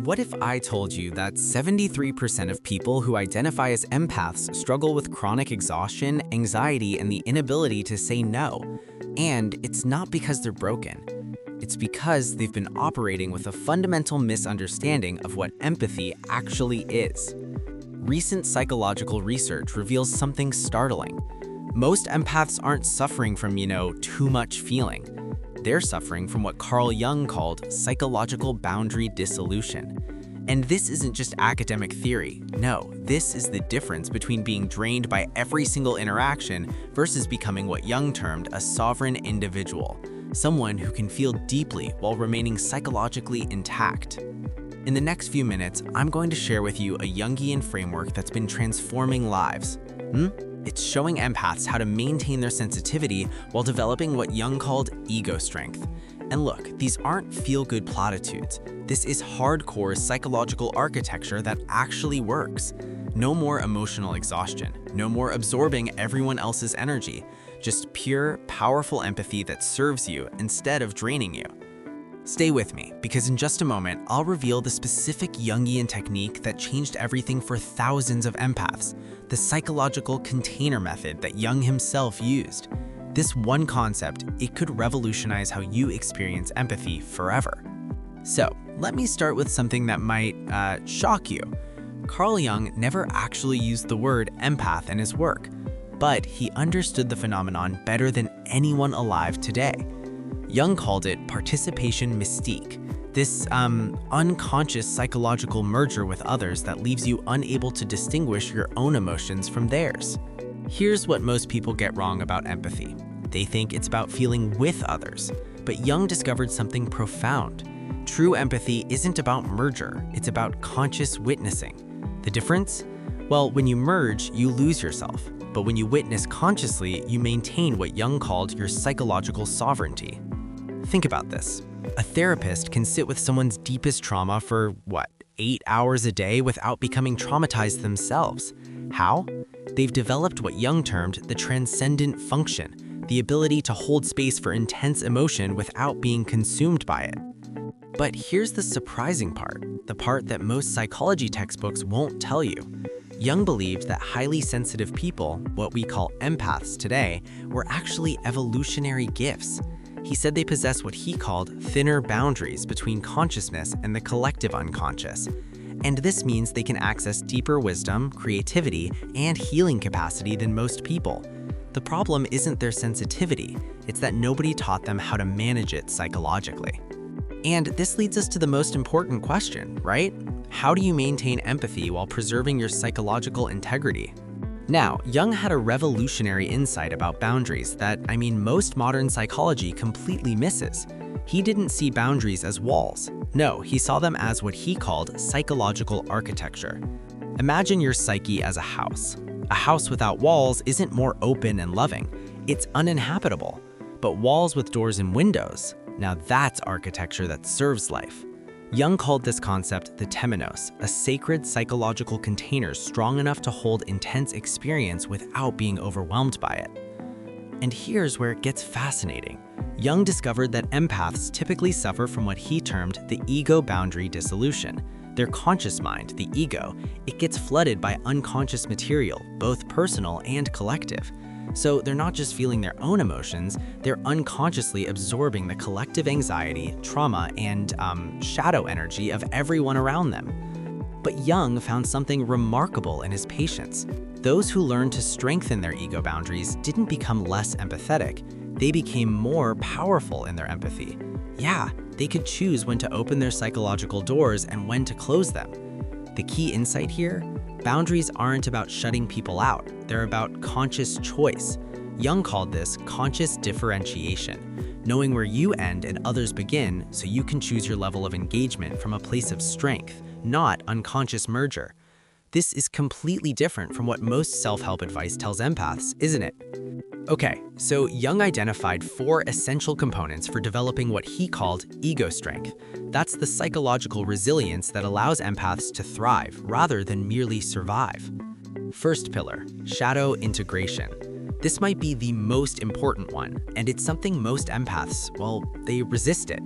What if I told you that 73% of people who identify as empaths struggle with chronic exhaustion, anxiety, and the inability to say no? And it's not because they're broken. It's because they've been operating with a fundamental misunderstanding of what empathy actually is. Recent psychological research reveals something startling. Most empaths aren't suffering from, too much feeling. They're suffering from what Carl Jung called psychological boundary dissolution. And this isn't just academic theory. No, this is the difference between being drained by every single interaction versus becoming what Jung termed a sovereign individual, someone who can feel deeply while remaining psychologically intact. In the next few minutes, I'm going to share with you a Jungian framework that's been transforming lives. It's showing empaths how to maintain their sensitivity while developing what Jung called ego strength. And look, these aren't feel-good platitudes. This is hardcore psychological architecture that actually works. No more emotional exhaustion, no more absorbing everyone else's energy, just pure, powerful empathy that serves you instead of draining you. Stay with me, because in just a moment, I'll reveal the specific Jungian technique that changed everything for thousands of empaths, the psychological container method that Jung himself used. This one concept, it could revolutionize how you experience empathy forever. So, let me start with something that might shock you. Carl Jung never actually used the word empath in his work, but he understood the phenomenon better than anyone alive today. Jung called it participation mystique, this unconscious psychological merger with others that leaves you unable to distinguish your own emotions from theirs. Here's what most people get wrong about empathy. They think it's about feeling with others, but Jung discovered something profound. True empathy isn't about merger, it's about conscious witnessing. The difference? Well, when you merge, you lose yourself, but when you witness consciously, you maintain what Jung called your psychological sovereignty. Think about this. A therapist can sit with someone's deepest trauma for, 8 hours a day without becoming traumatized themselves. How? They've developed what Jung termed the transcendent function, the ability to hold space for intense emotion without being consumed by it. But here's the surprising part, the part that most psychology textbooks won't tell you. Jung believed that highly sensitive people, what we call empaths today, were actually evolutionary gifts. He said they possess what he called thinner boundaries between consciousness and the collective unconscious. And this means they can access deeper wisdom, creativity, and healing capacity than most people. The problem isn't their sensitivity, it's that nobody taught them how to manage it psychologically. And this leads us to the most important question, right? How do you maintain empathy while preserving your psychological integrity? Now, Jung had a revolutionary insight about boundaries that, most modern psychology completely misses. He didn't see boundaries as walls. No, he saw them as what he called psychological architecture. Imagine your psyche as a house. A house without walls isn't more open and loving. It's uninhabitable. But walls with doors and windows, now that's architecture that serves life. Jung called this concept the temenos, a sacred psychological container strong enough to hold intense experience without being overwhelmed by it. And here's where it gets fascinating. Jung discovered that empaths typically suffer from what he termed the ego boundary dissolution. Their conscious mind, the ego, it gets flooded by unconscious material, both personal and collective. So they're not just feeling their own emotions, they're unconsciously absorbing the collective anxiety, trauma, and shadow energy of everyone around them. But Jung found something remarkable in his patients. Those who learned to strengthen their ego boundaries didn't become less empathetic, they became more powerful in their empathy. Yeah, they could choose when to open their psychological doors and when to close them. The key insight here? Boundaries aren't about shutting people out, they're about conscious choice. Jung called this conscious differentiation, knowing where you end and others begin so you can choose your level of engagement from a place of strength, not unconscious merger. This is completely different from what most self-help advice tells empaths, isn't it? Okay, so Jung identified 4 essential components for developing what he called ego strength. That's the psychological resilience that allows empaths to thrive rather than merely survive. First pillar, shadow integration. This might be the most important one, and it's something most empaths, they resist it.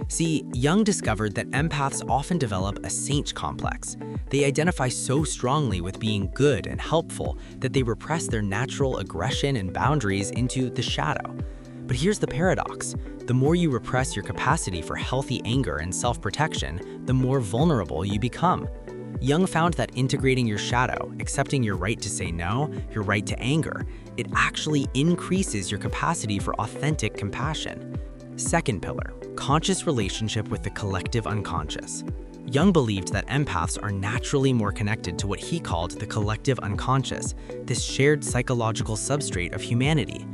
See, Jung discovered that empaths often develop a saint complex. They identify so strongly with being good and helpful that they repress their natural aggression and boundaries into the shadow. But here's the paradox. The more you repress your capacity for healthy anger and self-protection, the more vulnerable you become. Jung found that integrating your shadow, accepting your right to say no, your right to anger, it actually increases your capacity for authentic compassion. Second pillar, conscious relationship with the collective unconscious. Jung believed that empaths are naturally more connected to what he called the collective unconscious, this shared psychological substrate of humanity.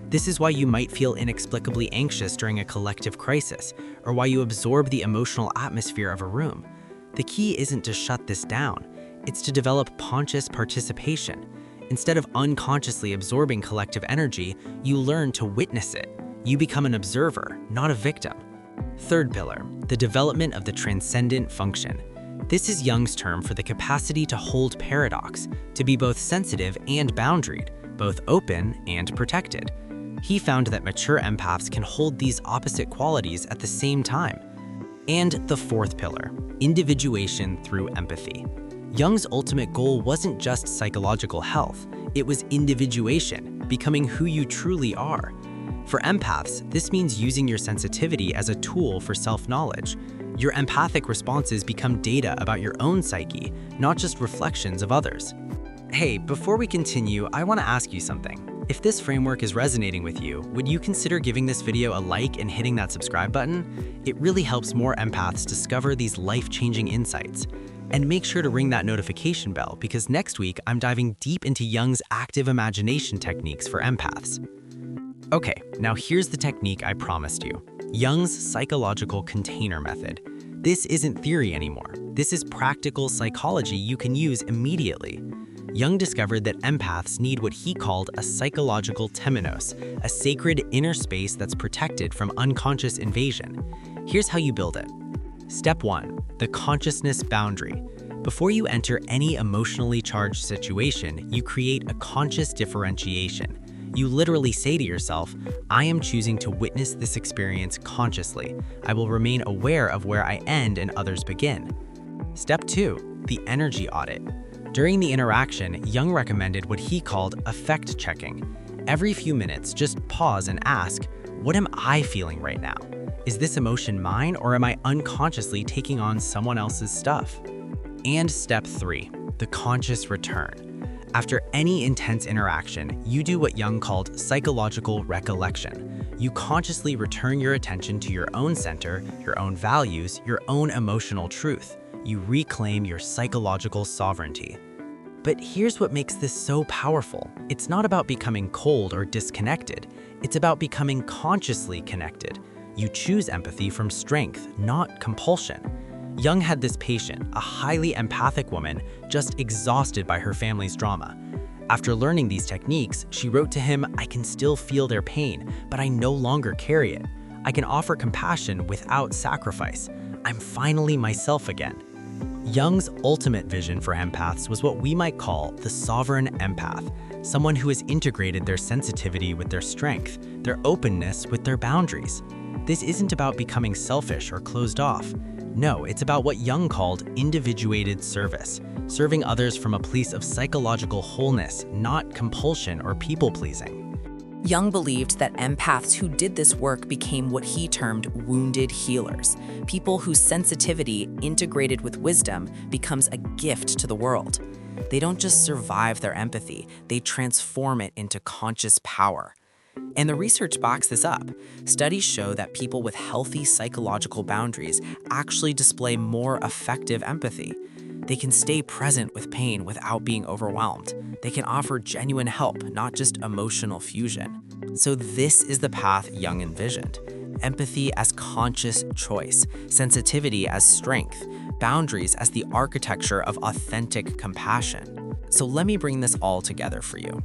This is why you might feel inexplicably anxious during a collective crisis, or why you absorb the emotional atmosphere of a room. The key isn't to shut this down, it's to develop conscious participation. Instead of unconsciously absorbing collective energy, you learn to witness it. You become an observer, not a victim. Third pillar, the development of the transcendent function. This is Jung's term for the capacity to hold paradox, to be both sensitive and boundaried, both open and protected. He found that mature empaths can hold these opposite qualities at the same time. And the fourth pillar, individuation through empathy. Jung's ultimate goal wasn't just psychological health, it was individuation, becoming who you truly are. For empaths, this means using your sensitivity as a tool for self-knowledge. Your empathic responses become data about your own psyche, not just reflections of others. Hey, before we continue, I want to ask you something. If this framework is resonating with you, would you consider giving this video a like and hitting that subscribe button? It really helps more empaths discover these life-changing insights. And make sure to ring that notification bell because next week I'm diving deep into Jung's active imagination techniques for empaths. Okay, now here's the technique I promised you. Jung's psychological container method. This isn't theory anymore. This is practical psychology you can use immediately. Jung discovered that empaths need what he called a psychological temenos, a sacred inner space that's protected from unconscious invasion. Here's how you build it. Step 1. The consciousness boundary. Before you enter any emotionally charged situation, you create a conscious differentiation. You literally say to yourself, I am choosing to witness this experience consciously. I will remain aware of where I end and others begin. Step 2. The energy audit. During the interaction, Jung recommended what he called affect checking. Every few minutes, just pause and ask, what am I feeling right now? Is this emotion mine or am I unconsciously taking on someone else's stuff? And step 3, the conscious return. After any intense interaction, you do what Jung called psychological recollection. You consciously return your attention to your own center, your own values, your own emotional truth. You reclaim your psychological sovereignty. But here's what makes this so powerful. It's not about becoming cold or disconnected. It's about becoming consciously connected. You choose empathy from strength, not compulsion. Jung had this patient, a highly empathic woman, just exhausted by her family's drama. After learning these techniques, she wrote to him, I can still feel their pain, but I no longer carry it. I can offer compassion without sacrifice. I'm finally myself again. Jung's ultimate vision for empaths was what we might call the sovereign empath, someone who has integrated their sensitivity with their strength, their openness with their boundaries. This isn't about becoming selfish or closed off. No, it's about what Jung called individuated service, serving others from a place of psychological wholeness, not compulsion or people-pleasing. Jung believed that empaths who did this work became what he termed wounded healers, people whose sensitivity, integrated with wisdom, becomes a gift to the world. They don't just survive their empathy, they transform it into conscious power. And the research backs this up. Studies show that people with healthy psychological boundaries actually display more effective empathy. They can stay present with pain without being overwhelmed. They can offer genuine help, not just emotional fusion. So this is the path Jung envisioned. Empathy as conscious choice, sensitivity as strength, boundaries as the architecture of authentic compassion. So let me bring this all together for you.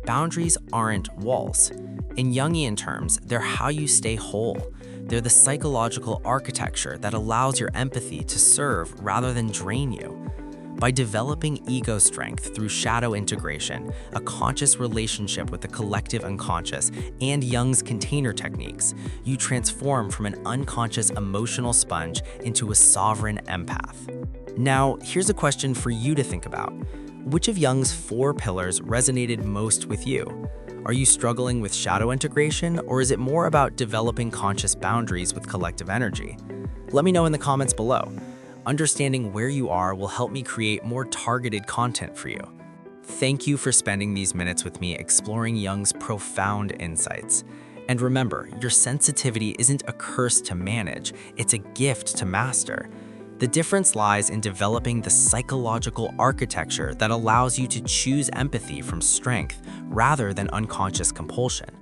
Boundaries aren't walls. In Jungian terms, they're how you stay whole. They're the psychological architecture that allows your empathy to serve rather than drain you. By developing ego strength through shadow integration, a conscious relationship with the collective unconscious, and Jung's container techniques, you transform from an unconscious emotional sponge into a sovereign empath. Now, here's a question for you to think about. Which of Jung's 4 pillars resonated most with you? Are you struggling with shadow integration, or is it more about developing conscious boundaries with collective energy? Let me know in the comments below. Understanding where you are will help me create more targeted content for you. Thank you for spending these minutes with me exploring Jung's profound insights. And remember, your sensitivity isn't a curse to manage, it's a gift to master. The difference lies in developing the psychological architecture that allows you to choose empathy from strength rather than unconscious compulsion.